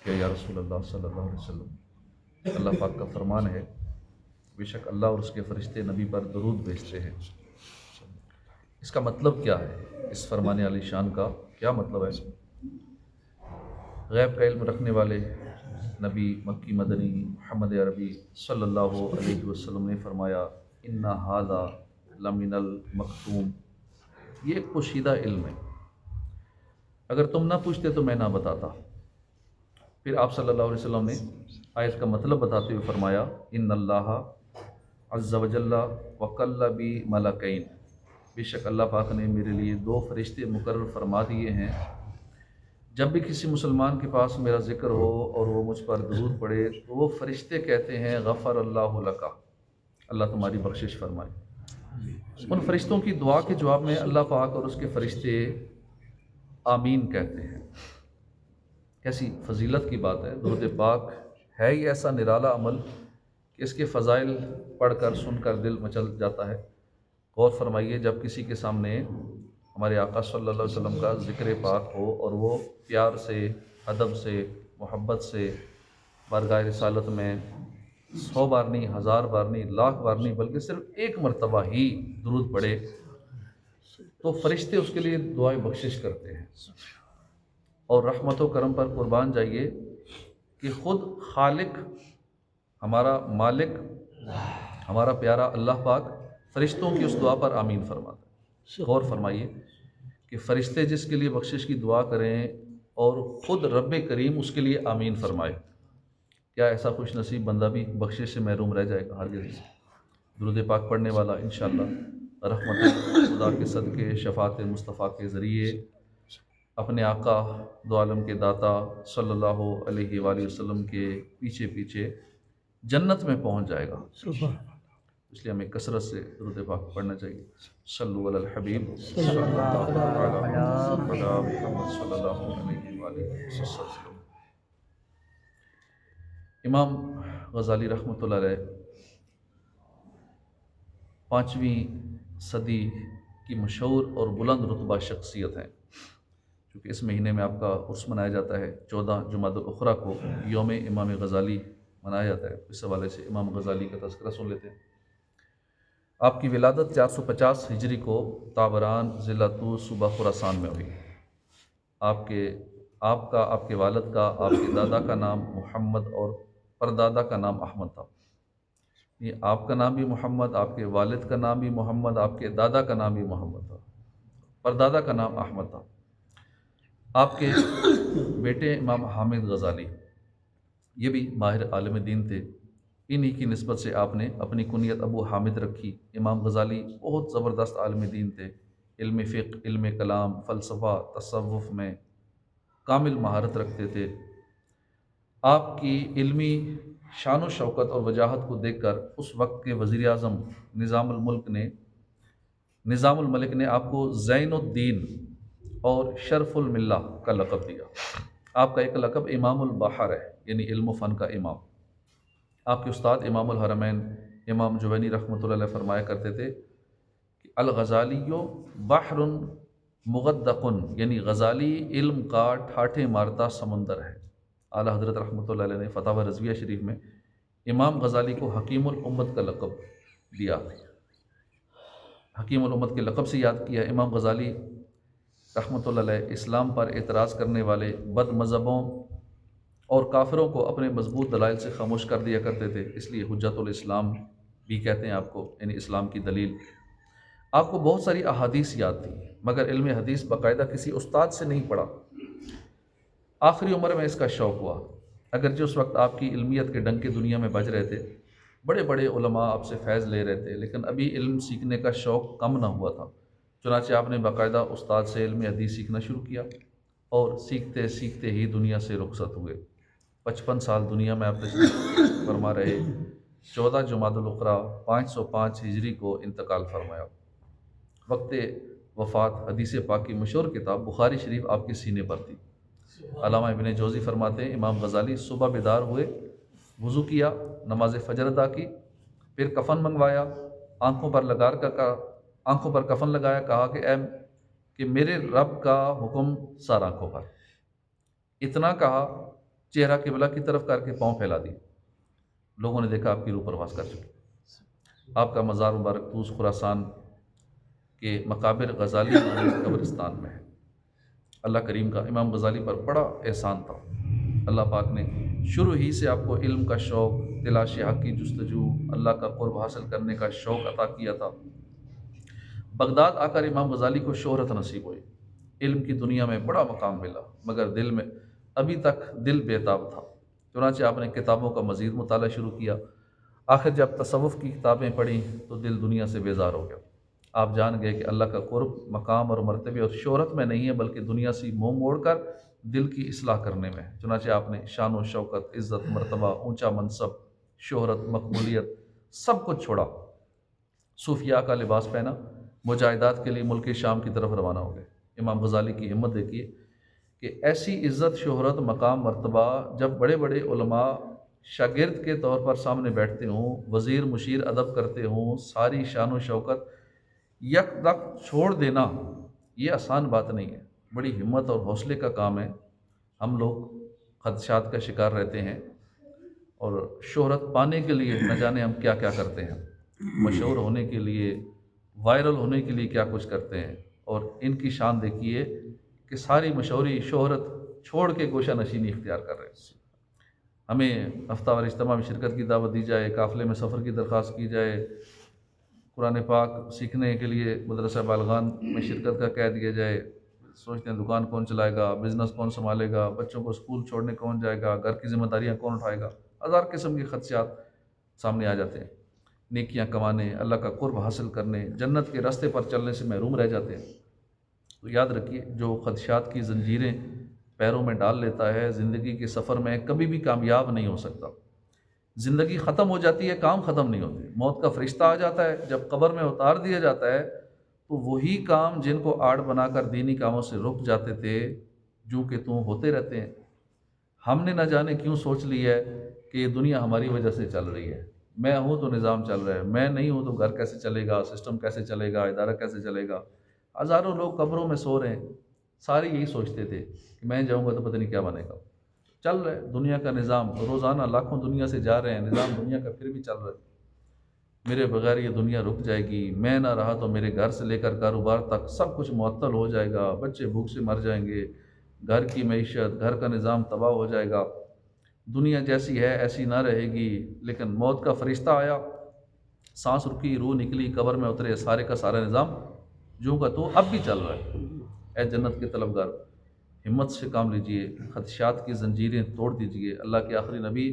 کیا یا رسول اللہ صلی اللہ علیہ وسلم، اللہ پاک کا فرمان ہے بے شک اللہ اور اس کے فرشتے نبی پر درود بھیجتے ہیں، اس کا مطلب کیا ہے؟ اس فرمان علی شان کا کیا مطلب ہے؟ غیب کا علم رکھنے والے نبی مکی مدنی محمد عربی صلی اللہ علیہ وسلم نے فرمایا ان ھذا لمن المکتوم، یہ ایک پوشیدہ علم ہے، اگر تم نہ پوچھتے تو میں نہ بتاتا۔ پھر آپ صلی اللہ علیہ وسلم نے آیت کا مطلب بتاتے ہوئے فرمایا ان اللہ عز وجل وکل بی ملکین، بے شک اللہ پاک نے میرے لیے 2 فرشتے مقرر فرما دیے ہیں، جب بھی کسی مسلمان کے پاس میرا ذکر ہو اور وہ مجھ پر درود پڑے تو وہ فرشتے کہتے ہیں غفر اللہ لک، اللہ تمہاری بخشش فرمائے۔ ان فرشتوں کی دعا کے جواب میں اللہ پاک اور اس کے فرشتے آمین کہتے ہیں۔ کیسی فضیلت کی بات ہے! درود پاک ہے یہ ایسا نرالا عمل کہ اس کے فضائل پڑھ کر سن کر دل مچل جاتا ہے۔ غور فرمائیے، جب کسی کے سامنے ہمارے آقا صلی اللہ علیہ وسلم کا ذکر پاک ہو اور وہ پیار سے، ادب سے، محبت سے بارگاہ رسالت میں 100 بار نہیں، 1000 بار نہیں، لاکھ بار نہیں، بلکہ صرف 1 مرتبہ ہی درود پڑھے تو فرشتے اس کے لیے دعائیں بخشش کرتے ہیں۔ اور رحمت و کرم پر قربان جائیے کہ خود خالق، ہمارا مالک، ہمارا پیارا اللہ پاک فرشتوں کی اس دعا پر آمین فرماتا ہے۔ غور فرمائیے کہ فرشتے جس کے لیے بخشش کی دعا کریں اور خود رب کریم اس کے لیے آمین فرمائے، کیا ایسا خوش نصیب بندہ بھی بخشش سے محروم رہ جائے گا؟ ہرگز نہیں۔ درود پاک پڑھنے والا انشاءاللہ رحمت خدا کے صدقے شفاعت مصطفیٰ کے ذریعے اپنے آقا دو عالم کے داتا صلی اللہ علیہ وآلہ وسلم کے پیچھے پیچھے جنت میں پہنچ جائے گا۔ اس لیے ہمیں کثرت سے درود پاک پڑھنا چاہیے۔ صلو علی الحبیب صلی اللہ علیہ محمد صلی اللہ علیہ وآلہ وسلم۔ امام غزالی رحمۃ اللہ علیہ 5ویں صدی کی مشہور اور بلند رتبہ شخصیت ہیں۔ چونکہ اس مہینے میں آپ کا عرس منایا جاتا ہے، 14 جمادی الاخری کو یوم امام غزالی منایا جاتا ہے، اس حوالے سے امام غزالی کا تذکرہ سن لیتے ہیں۔ آپ کی ولادت 450 ہجری کو تابران ضلع طوس صوبہ خراسان میں ہوئی۔ آپ کے والد کا، آپ کے دادا کا نام محمد اور پردادا کا نام احمد تھا۔ یہ آپ کا نام بھی محمد، آپ کے والد کا نام بھی محمد، آپ کے دادا کا نام بھی محمد تھا، پردادا کا نام احمد تھا۔ آپ کے بیٹے امام حامد غزالی یہ بھی ماہر عالم دین تھے، انہی کی نسبت سے آپ نے اپنی کنیت ابو حامد رکھی۔ امام غزالی بہت زبردست عالم دین تھے، علم فقہ، علم کلام، فلسفہ، تصوف میں کامل مہارت رکھتے تھے۔ آپ کی علمی شان و شوکت اور وجاہت کو دیکھ کر اس وقت کے وزیر اعظم نظام الملک نے آپ کو زین الدین اور شرف الملہ کا لقب دیا۔ آپ کا ایک لقب امام البحر ہے، یعنی علم و فن کا امام۔ آپ کے استاد امام الحرمین امام جوینی رحمۃ اللہ علیہ فرمایا کرتے تھے کہ الغزالی بحر مغدق، یعنی غزالی علم کا ٹھاٹھے مارتا سمندر ہے۔ اعلیٰ حضرت رحمۃ اللہ علیہ نے فتاوی رضویہ شریف میں امام غزالی کو حکیم الامت کا لقب دیا، حکیم الامت کے لقب سے یاد کیا۔ امام غزالی رحمۃ اللہ علیہ اسلام پر اعتراض کرنے والے بد مذہبوں اور کافروں کو اپنے مضبوط دلائل سے خاموش کر دیا کرتے تھے، اس لیے حجت الاسلام بھی کہتے ہیں آپ کو، یعنی اسلام کی دلیل۔ آپ کو بہت ساری احادیث یاد تھی، مگر علم حدیث باقاعدہ کسی استاد سے نہیں پڑھا۔ آخری عمر میں اس کا شوق ہوا، اگرچہ اس وقت آپ کی علمیت کے ڈنکے دنیا میں بج رہے تھے، بڑے بڑے علماء آپ سے فیض لے رہے تھے، لیکن ابھی علم سیکھنے کا شوق کم نہ ہوا تھا۔ چنانچہ آپ نے باقاعدہ استاد سے علم حدیث سیکھنا شروع کیا اور سیکھتے سیکھتے ہی دنیا سے رخصت ہوئے۔ 55 سال دنیا میں آپ تشریف فرما رہے، 14 جمادی الاخری 505 ہجری کو انتقال فرمایا۔ وقت وفات حدیث پاک کی مشہور کتاب بخاری شریف آپ کے سینے پر تھی۔ علامہ ابن جوزی فرماتے ہیں امام غزالی صبح بیدار ہوئے، وضو کیا، نماز فجر ادا کی، پھر کفن منگوایا، آنکھوں پر کفن لگایا، کہا کہ میرے رب کا حکم سر آنکھوں پر۔ اتنا کہا چہرہ قبلہ کی طرف کر کے پاؤں پھیلا دیے، لوگوں نے دیکھا آپ کی روح پرواز کر چکی۔ آپ کا مزار مبارک طوس خراسان کے مقابر غزالی قبرستان میں ہے۔ اللہ کریم کا امام غزالی پر بڑا احسان تھا، اللہ پاک نے شروع ہی سے آپ کو علم کا شوق، تلاشِ حق کی جستجو، اللہ کا قرب حاصل کرنے کا شوق عطا کیا تھا۔ بغداد آ کر امام غزالی کو شہرت نصیب ہوئی، علم کی دنیا میں بڑا مقام ملا، مگر دل میں ابھی تک دل بےتاب تھا۔ چنانچہ آپ نے کتابوں کا مزید مطالعہ شروع کیا۔ آخر جب تصوف کی کتابیں پڑھیں تو دل دنیا سے بیزار ہو گیا۔ آپ جان گئے کہ اللہ کا قرب مقام اور مرتبے اور شہرت میں نہیں ہے، بلکہ دنیا سے منہ موڑ کر دل کی اصلاح کرنے میں ہے۔ چنانچہ آپ نے شان و شوکت، عزت، مرتبہ، اونچا منصب، شہرت، مقبولیت سب کچھ چھوڑا، صوفیاء کا لباس پہنا، مجاہدات کے لیے ملک شام کی طرف روانہ ہو گئے۔ امام غزالی کی ہمت دیکھیے کہ ایسی عزت، شہرت، مقام، مرتبہ جب بڑے بڑے علماء شاگرد کے طور پر سامنے بیٹھتے ہوں، وزیر مشیر ادب کرتے ہوں، ساری شان و شوکت یک دک چھوڑ دینا یہ آسان بات نہیں ہے، بڑی ہمت اور حوصلے کا کام ہے۔ ہم لوگ خدشات کا شکار رہتے ہیں اور شہرت پانے کے لیے نہ جانے ہم کیا کیا کرتے ہیں، مشہور ہونے کے لیے، وائرل ہونے کے لیے کیا کچھ کرتے ہیں، اور ان کی شان دیکھیے کہ ساری مشہوری، شہرت چھوڑ کے گوشہ نشینی اختیار کر رہے ہیں۔ ہمیں ہفتہ وار اجتماع میں شرکت کی دعوت دی جائے، قافلے میں سفر کی درخواست کی جائے، قرآن پاک سیکھنے کے لیے مدرسہ بالغان میں شرکت کا کہہ دیا جائے، سوچتے ہیں دکان کون چلائے گا، بزنس کون سنبھالے گا، بچوں کو اسکول چھوڑنے کون جائے گا، گھر کی ذمہ داریاں کون اٹھائے گا، ہزار قسم کے خدشات سامنے آ جاتے ہیں۔ نیکیاں کمانے، اللہ کا قرب حاصل کرنے، جنت کے راستے پر چلنے سے محروم رہ جاتے ہیں۔ تو یاد رکھیے، جو خدشات کی زنجیریں پیروں میں ڈال لیتا ہے، زندگی کے سفر میں کبھی بھی کامیاب نہیں ہو سکتا۔ زندگی ختم ہو جاتی ہے، کام ختم نہیں ہوتے۔ موت کا فرشتہ آ جاتا ہے، جب قبر میں اتار دیا جاتا ہے تو وہی کام جن کو آڑ بنا کر دینی کاموں سے رک جاتے تھے، جو کہ توں ہوتے رہتے ہیں۔ ہم نے نہ جانے کیوں سوچ لی ہے کہ یہ دنیا ہماری وجہ سے چل رہی ہے، میں ہوں تو نظام چل رہا ہے، میں نہیں ہوں تو گھر کیسے چلے گا، سسٹم کیسے چلے گا، ادارہ کیسے چلے گا۔ ہزاروں لوگ قبروں میں سو رہے ہیں، سارے یہی سوچتے تھے کہ میں جاؤں گا تو پتہ نہیں کیا بنے گا۔ چل رہا ہے دنیا کا نظام، روزانہ لاکھوں دنیا سے جا رہے ہیں، نظام دنیا کا پھر بھی چل رہا ہے۔ میرے بغیر یہ دنیا رک جائے گی، میں نہ رہا تو میرے گھر سے لے کر کاروبار تک سب کچھ معطل ہو جائے گا، بچے بھوک سے مر جائیں گے، گھر کی معیشت، گھر کا نظام تباہ ہو جائے گا، دنیا جیسی ہے ایسی نہ رہے گی۔ لیکن موت کا فرشتہ آیا، سانس رکی، روح نکلی، قبر میں اترے، سارے کا سارا نظام جو کا تو اب بھی چل رہا ہے۔ اے جنت کے طلبگار، ہمت سے کام لیجئے، خدشات کی زنجیریں توڑ دیجئے۔ اللہ کے آخری نبی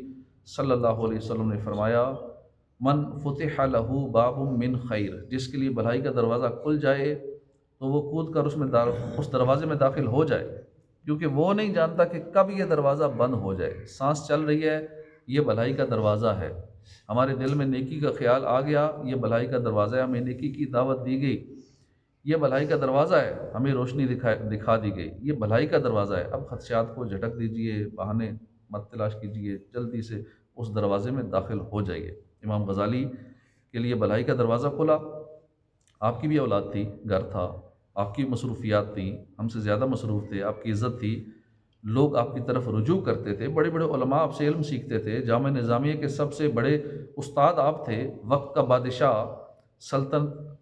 صلی اللہ علیہ وسلم نے فرمایا، من فتح لہ باب من خیر، جس کے لیے بھلائی کا دروازہ کھل جائے تو وہ کود کر اس دروازے میں داخل ہو جائے، کیونکہ وہ نہیں جانتا کہ کب یہ دروازہ بند ہو جائے۔ سانس چل رہی ہے، یہ بھلائی کا دروازہ ہے، ہمارے دل میں نیکی کا خیال آ گیا، یہ بھلائی کا دروازہ ہے، ہمیں نیکی کی دعوت دی گئی، یہ بھلائی کا دروازہ ہے، ہمیں روشنی دکھا دی گئی، یہ بھلائی کا دروازہ ہے۔ اب خدشات کو جھٹک دیجئے، بہانے مت تلاش کیجئے، جلدی سے اس دروازے میں داخل ہو جائیے۔ امام غزالی کے لیے بھلائی کا دروازہ کھلا، آپ کی بھی اولاد تھی، گھر تھا، آپ کی مصروفیات تھیں، ہم سے زیادہ مصروف تھے، آپ کی عزت تھی، لوگ آپ کی طرف رجوع کرتے تھے، بڑے بڑے علماء آپ سے علم سیکھتے تھے، جامعہ نظامیہ کے سب سے بڑے استاد آپ تھے، وقت کا بادشاہ،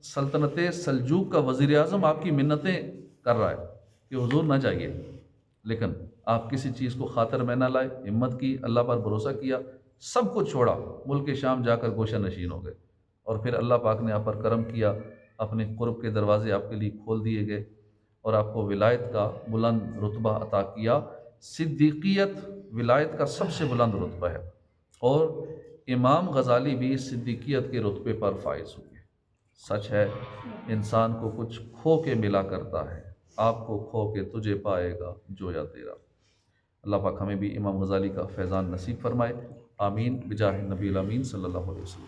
سلطنت سلجوق کا وزیر اعظم آپ کی منتیں کر رہا ہے کہ حضور نہ جائیے، لیکن آپ کسی چیز کو خاطر میں نہ لائے، ہمت کی، اللہ پر بھروسہ کیا، سب کچھ چھوڑا، ملک شام جا کر گوشہ نشین ہو گئے، اور پھر اللہ پاک نے آپ پر کرم کیا، اپنے قرب کے دروازے آپ کے لیے کھول دیے گئے اور آپ کو ولایت کا بلند رتبہ عطا کیا۔ صدیقیت ولایت کا سب سے بلند رتبہ ہے، اور امام غزالی بھی صدیقیت کے رتبے پر فائز ہوئے۔ سچ ہے، انسان کو کچھ کھو کے ملا کرتا ہے، آپ کو کھو کے تجھے پائے گا جویا تیرا۔ اللہ پاک ہمیں بھی امام غزالی کا فیضان نصیب فرمائے، آمین بجاہ نبی الامین صلی اللہ علیہ وسلم۔